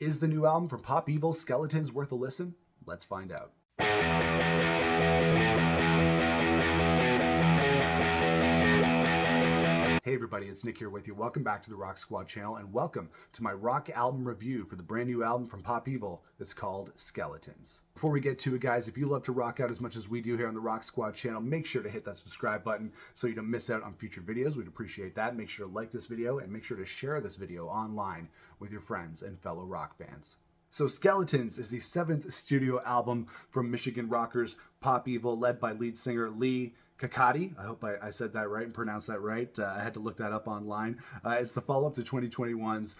Is the new album from Pop Evil, Skeletons, worth a listen? Let's find out. Hey everybody, it's Nick here with you. Welcome back to the Rock Squad channel, and welcome to my rock album review for the brand new album from Pop Evil. It's called Skeletons. Before we get to it, guys, if you love to rock out as much as we do here on the Rock Squad channel, make sure to hit that subscribe button so you don't miss out on future videos. We'd appreciate that. Make sure to like this video and make sure to share this video online with your friends and fellow rock fans. So Skeletons is the 7th studio album from Michigan rockers Pop Evil, led by lead singer Lee Kakati. I hope I said that right and pronounced that right. I had to look that up online. It's the follow-up to 2021's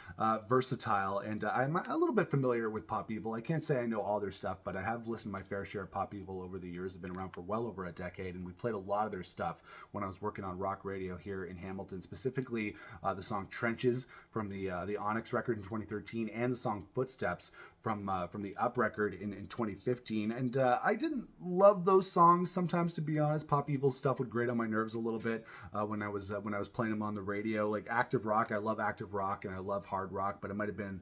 Versatile, and I'm a little bit familiar with Pop Evil. I can't say I know all their stuff, but I have listened to my fair share of Pop Evil over the years. They've been around for well over a decade, and we played a lot of their stuff when I was working on rock radio here in Hamilton, specifically the song Trenches from the Onyx record in 2013 and the song Footsteps from the Up record in 2015. And I didn't love those songs sometimes, to be honest. Pop Evil stuff would grate on my nerves a little bit when I was playing them on the radio. Like active rock, I love active rock and I love hard rock, but it might have been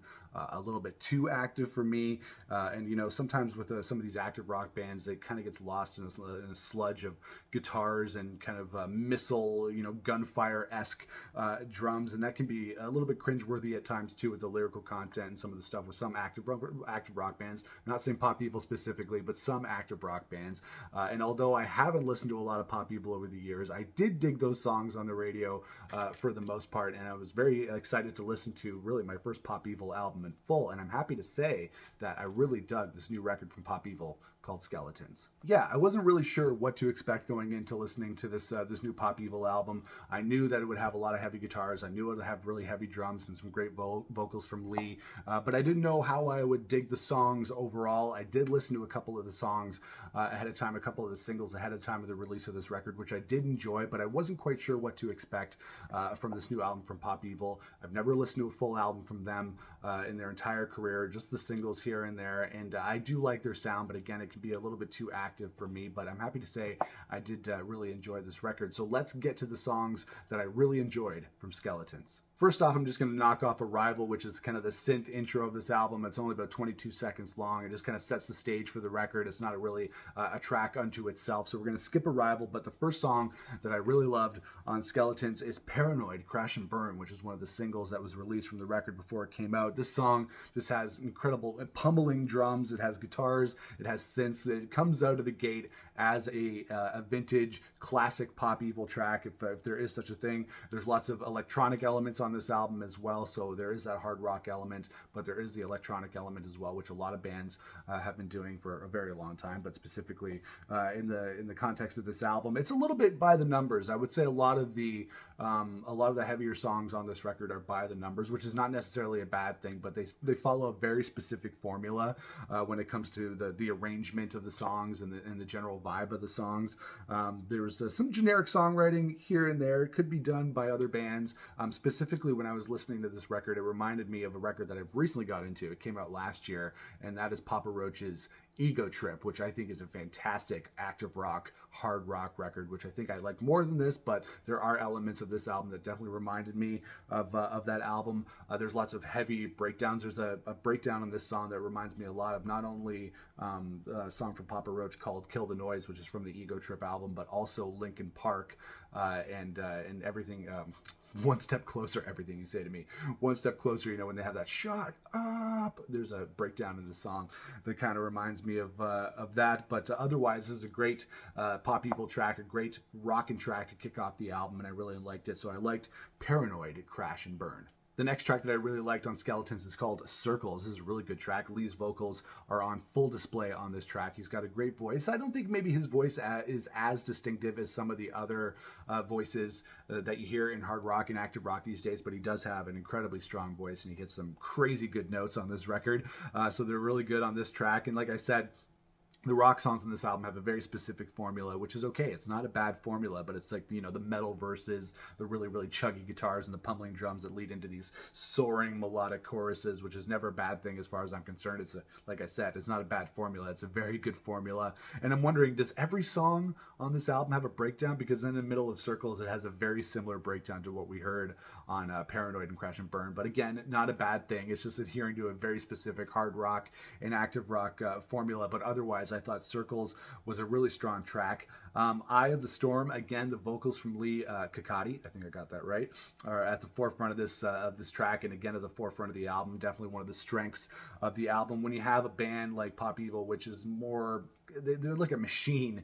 a little bit too active for me. And you know, sometimes with some of these active rock bands, it kind of gets lost in a sludge of guitars and kind of missile, you know, gunfire-esque drums, and that can be a little bit cringeworthy at times too, with the lyrical content and some of the stuff with some active rock bands. I'm not saying Pop Evil specifically, but some active rock bands. And although I haven't listened to a lot of Pop Evil over the years, I did dig those songs on the radio for the most part, and I was very excited to listen to really my first Pop Evil album in full, and I'm happy to say that I really dug this new record from Pop Evil called Skeletons. Yeah, I wasn't really sure what to expect going into listening to this new Pop Evil album. I knew that it would have a lot of heavy guitars. I knew it would have really heavy drums and some great vocals from Lee, but I didn't know how I would dig the songs overall. I did listen to a couple of the songs ahead of time, a couple of the singles ahead of time of the release of this record, which I did enjoy, but I wasn't quite sure what to expect from this new album from Pop Evil. I've never listened to a full album from them in their entire career, just the singles here and there, and I do like their sound, but again, it can be a little bit too active for me, but I'm happy to say I did really enjoy this record. So let's get to the songs that I really enjoyed from Skeletons. First off, I'm just going to knock off Arrival, which is kind of the synth intro of this album. It's only about 22 seconds long. It just kind of sets the stage for the record. It's not really a track unto itself, so we're going to skip Arrival. But the first song that I really loved on Skeletons is Paranoid, Crash and Burn, which is one of the singles that was released from the record before it came out. This song just has incredible pummeling drums. It has guitars. It has synths. It comes out of the gate as a vintage classic Pop Evil track, if there is such a thing. There's lots of electronic elements on this album as well, so there is that hard rock element, but there is the electronic element as well, which a lot of bands have been doing for a very long time. But specifically in the context of this album, it's a little bit by the numbers. I would say a lot of the heavier songs on this record are by the numbers, which is not necessarily a bad thing, but they follow a very specific formula when it comes to the arrangement of the songs and the general vibe of the songs. There's some generic songwriting here and there. It could be done by other bands. Specifically, when I was listening to this record, it reminded me of a record that I've recently got into. It came out last year, and that is Papa Roach's Ego Trip, which I think is a fantastic active rock, hard rock record, which I think I like more than this, but there are elements of this album that definitely reminded me of that album. There's lots of heavy breakdowns. There's a breakdown on this song that reminds me a lot of not only a song from Papa Roach called Kill the Noise, which is from the Ego Trip album, but also Linkin Park and everything. One Step Closer, everything you say to me. One Step Closer, you know, when they have that shut up, there's a breakdown in the song that kind of reminds me of that. But otherwise, this is a great Pop Evil track, a great rockin' track to kick off the album, and I really liked it. So I liked Paranoid, Crash and Burn. The next track that I really liked on Skeletons is called Circles. This is a really good track. Lee's vocals are on full display on this track. He's got a great voice. I don't think maybe his voice is as distinctive as some of the other voices that you hear in hard rock and active rock these days, but he does have an incredibly strong voice, and he hits some crazy good notes on this record. So they're really good on this track. And like I said, the rock songs on this album have a very specific formula, which is okay. It's not a bad formula, but it's like, the metal verses, the really, really chuggy guitars and the pummeling drums that lead into these soaring melodic choruses, which is never a bad thing as far as I'm concerned. Like I said, it's not a bad formula. It's a very good formula. And I'm wondering, does every song on this album have a breakdown? Because in the middle of Circles, it has a very similar breakdown to what we heard on Paranoid and Crash and Burn. But again, not a bad thing. It's just adhering to a very specific hard rock and active rock formula. But otherwise, I thought Circles was a really strong track. Eye of the Storm, again, the vocals from Lee Kakati, I think I got that right, are at the forefront of this track, and again at the forefront of the album. Definitely one of the strengths of the album. When you have a band like Pop Evil, which is more, they're like a machine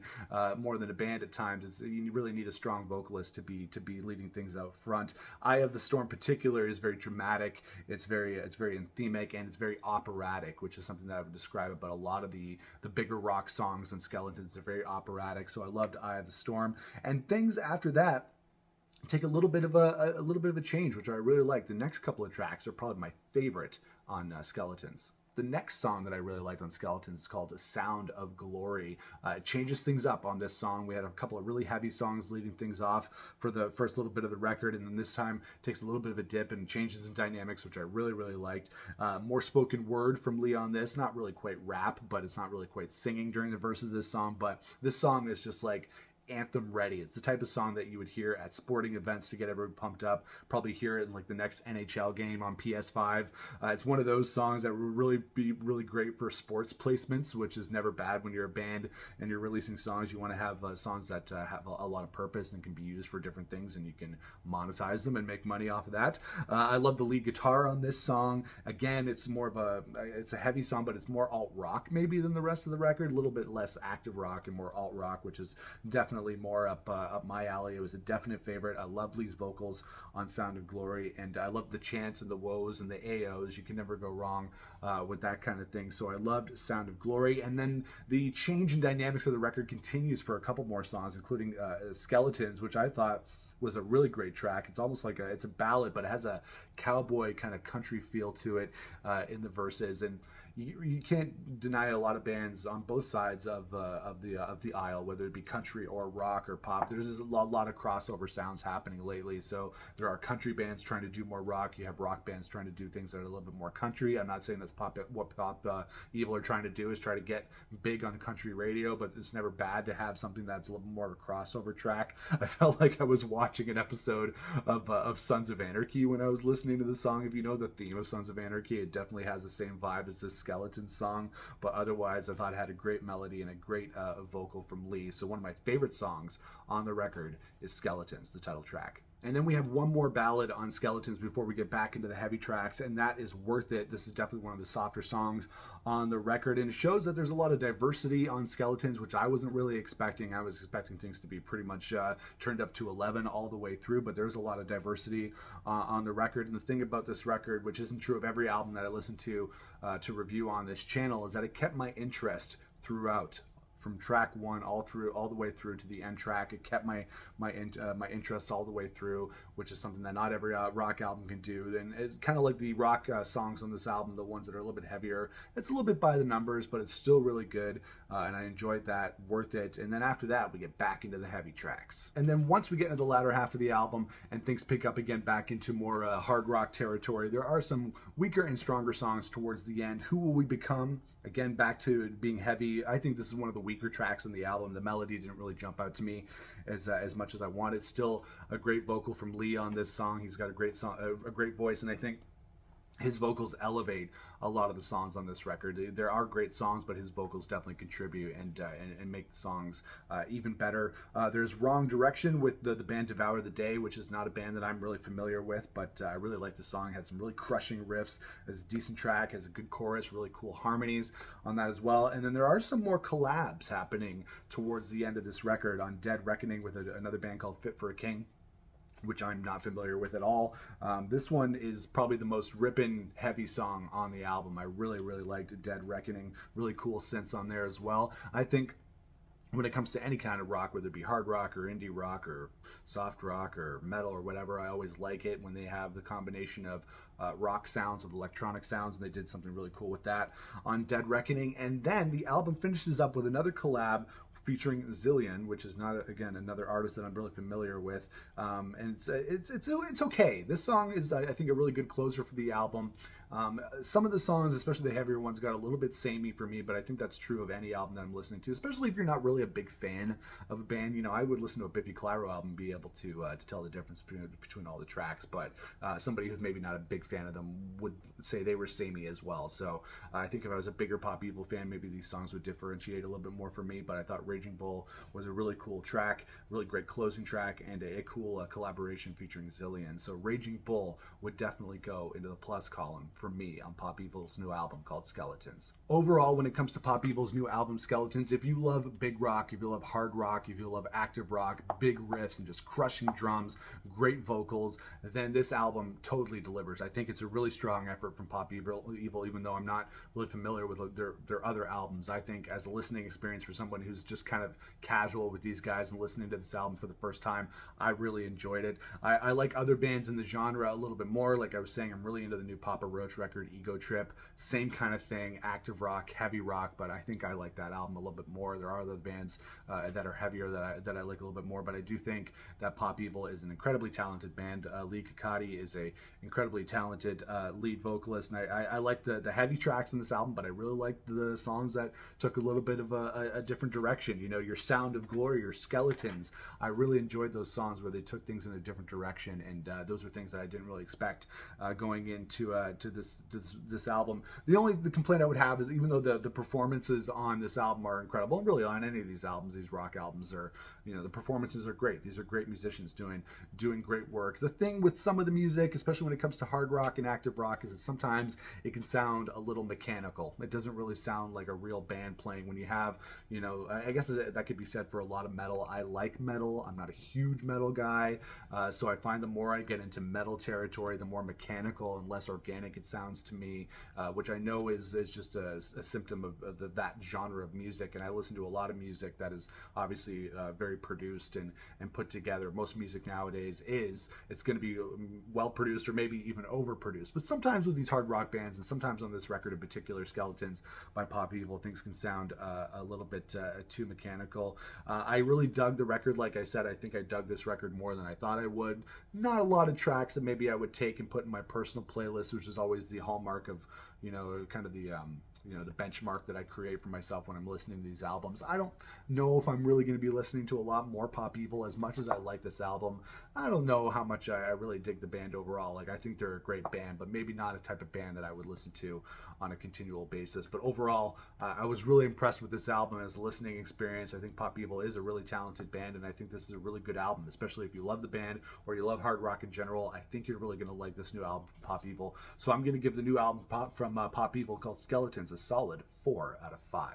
more than a band at times. You really need a strong vocalist to be leading things out front. Eye of the Storm, in particular, is very dramatic. It's very anthemic, and it's very operatic, which is something that I would describe about a lot of the bigger rock songs and Skeletons. They're very operatic. So I loved Eye of the Storm, and things after that take a little bit of a change, which I really like. The next couple of tracks are probably my favorite on Skeletons. The next song that I really liked on Skeletons is called Sound of Glory. It changes things up on this song. We had a couple of really heavy songs leading things off for the first little bit of the record, and then this time takes a little bit of a dip and changes in dynamics, which I really, really liked. More spoken word from Lee on this. Not really quite rap, but it's not really quite singing during the verses of this song. But this song is just like anthem ready. It's the type of song that you would hear at sporting events to get everyone pumped up. Probably hear it in like the next NHL game on PS5. It's one of those songs that would really be really great for sports placements, which is never bad when you're a band and you're releasing songs. You want to have songs that have a lot of purpose and can be used for different things, and you can monetize them and make money off of that. I love the lead guitar on this song. Again, it's a heavy song, but it's more alt rock maybe than the rest of the record. A little bit less active rock and more alt rock, which is definitely more up my alley. It was a definite favorite. I love Lee's vocals on Sound of Glory, and I love the chants and the woes and the AOs. You can never go wrong with that kind of thing. So I loved Sound of Glory. And then the change in dynamics of the record continues for a couple more songs, including Skeletons, which I thought was a really great track. It's almost like it's a ballad, but it has a cowboy kind of country feel to it in the verses. And you can't deny a lot of bands on both sides of the aisle, whether it be country or rock or pop. There's a lot of crossover sounds happening lately. So there are country bands trying to do more rock. You have rock bands trying to do things that are a little bit more country. I'm not saying that's what Pop Evil are trying to do is try to get big on country radio, but it's never bad to have something that's a little more of a crossover track. I felt like I was watching an episode of Sons of Anarchy when I was listening to the song. If you know the theme of Sons of Anarchy, it definitely has the same vibe as this Skeleton song, but otherwise I thought it had a great melody and a great vocal from Lee. So one of my favorite songs on the record is Skeletons, the title track. And then we have one more ballad on Skeletons before we get back into the heavy tracks, and that is Worth It. This is definitely one of the softer songs on the record, and it shows that there's a lot of diversity on Skeletons, which I wasn't really expecting. I was expecting things to be pretty much turned up to 11 all the way through, but there's a lot of diversity on the record. And the thing about this record, which isn't true of every album that I listen to review on this channel, is that it kept my interest throughout. From track one all the way through to the end track. It kept my interest all the way through, which is something that not every rock album can do. And it's kind of like the rock songs on this album, the ones that are a little bit heavier. It's a little bit by the numbers, but it's still really good, and I enjoyed that. Worth It. And then after that, we get back into the heavy tracks. And then once we get into the latter half of the album and things pick up again back into more hard rock territory, there are some weaker and stronger songs towards the end. Who Will We Become? Again, back to being heavy. I think this is one of the weaker tracks on the album. The melody didn't really jump out to me as much as I wanted. Still a great vocal from Lee on this song. He's got a great voice, and I think his vocals elevate a lot of the songs on this record. There are great songs, but his vocals definitely contribute and make the songs even better. There's Wrong Direction with the band Devour the Day, which is not a band that I'm really familiar with, but I really like the song. It had some really crushing riffs. It's a decent track, has a good chorus, really cool harmonies on that as well. And then there are some more collabs happening towards the end of this record on Dead Reckoning with another band called Fit for a King, which I'm not familiar with at all. This one is probably the most ripping heavy song on the album. I really, really liked Dead Reckoning. Really cool synths on there as well. I think when it comes to any kind of rock, whether it be hard rock or indie rock or soft rock or metal or whatever, I always like it when they have the combination of rock sounds with electronic sounds, and they did something really cool with that on Dead Reckoning. And then the album finishes up with another collab featuring Zillion, which is not, again, another artist that I'm really familiar with, and it's okay. This song is, I think, a really good closer for the album. Some of the songs, especially the heavier ones, got a little bit samey for me, but I think that's true of any album that I'm listening to, especially if you're not really a big fan of a band. You know, I would listen to a Biffy Clyro album and be able to tell the difference between all the tracks, but somebody who's maybe not a big fan of them would say they were samey as well. So I think if I was a bigger Pop Evil fan, maybe these songs would differentiate a little bit more for me, but I thought Raging Bull was a really cool track, really great closing track, and a cool collaboration featuring Zillion. So Raging Bull would definitely go into the plus column for me on Pop Evil's new album called Skeletons. Overall, when it comes to Pop Evil's new album Skeletons, if you love big rock, if you love hard rock, if you love active rock, big riffs and just crushing drums, great vocals, then this album totally delivers. I think it's a really strong effort from Pop Evil, even though I'm not really familiar with their other albums. I think as a listening experience for someone who's just kind of casual with these guys and listening to this album for the first time, I really enjoyed it. I like other bands in the genre a little bit more. Like I was saying, I'm really into the new Papa Roach record, Ego Trip. Same kind of thing, active rock, heavy rock, but I think I like that album a little bit more. There are other bands that are heavier that I like a little bit more, but I do think that Pop Evil is an incredibly talented band. Lee Kakati is a incredibly talented lead vocalist, and I like the heavy tracks in this album, but I really liked the songs that took a little bit of a different direction. You know, your Sound of Glory, your Skeletons. I really enjoyed those songs where they took things in a different direction, and those were things that I didn't really expect going into to this album. The complaint I would have is, even though the performances on this album are incredible, and really on any of these albums, these rock albums are, you know, the performances are great. These are great musicians doing great work. The thing with some of the music, especially when it comes to hard rock and active rock, is that sometimes it can sound a little mechanical. It doesn't really sound like a real band playing. When you have, you know, I guess that could be said for a lot of metal. I like metal. I'm not a huge metal guy, so I find the more I get into metal territory, the more mechanical and less organic it sounds to me, which I know is just a symptom of that genre of music. And I listen to a lot of music that is obviously very produced and put together. Most music nowadays it's going to be well produced or maybe even overproduced. But sometimes with these hard rock bands, and sometimes on this record in particular, Skeletons by Pop Evil, things can sound a little bit too mechanical. I really dug the record. Like I said, I think I dug this record more than I thought I would. Not a lot of tracks that maybe I would take and put in my personal playlist, which is always the hallmark of, you know, kind of the the benchmark that I create for myself when I'm listening to these albums. I don't know if I'm really going to be listening to a lot more Pop Evil. As much as I like this album, I don't know how much I really dig the band overall. Like, I think they're a great band, but maybe not a type of band that I would listen to on a continual basis. But overall, I was really impressed with this album as a listening experience. I think Pop Evil is a really talented band, and I think this is a really good album, especially if you love the band or you love hard rock in general. I think you're really going to like this new album from Pop Evil. So I'm going to give the new album from Pop Evil called Skeletons a solid 4 out of 5.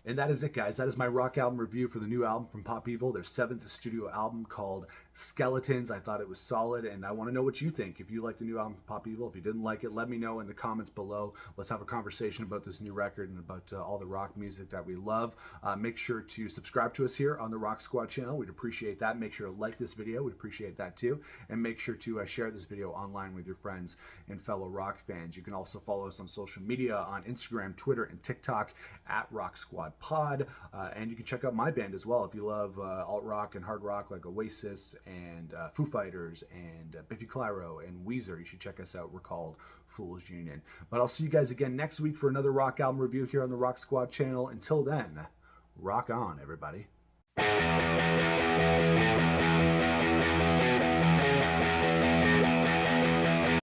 And that is it, guys. That is my rock album review for the new album from Pop Evil, their 7th studio album called Skeletons. I thought it was solid, and I want to know what you think. If you like the new album from Pop Evil, if you didn't like it, let me know in the comments below. Let's have a conversation about this new record and about all the rock music that we love. Make sure to subscribe to us here on the Rock Squad channel. We'd appreciate that. Make sure to like this video. We'd appreciate that too. And make sure to share this video online with your friends and fellow rock fans. You can also follow us on social media on Instagram, Twitter, and TikTok at Rock Squad Pod. And you can check out my band as well if you love alt rock and hard rock like Oasis and Foo Fighters and Biffy Clyro and Weezer. You should check us out. We're called Fool's Union. But I'll see you guys again next week for another rock album review here on the Rock Squad channel. Until then, rock on, everybody.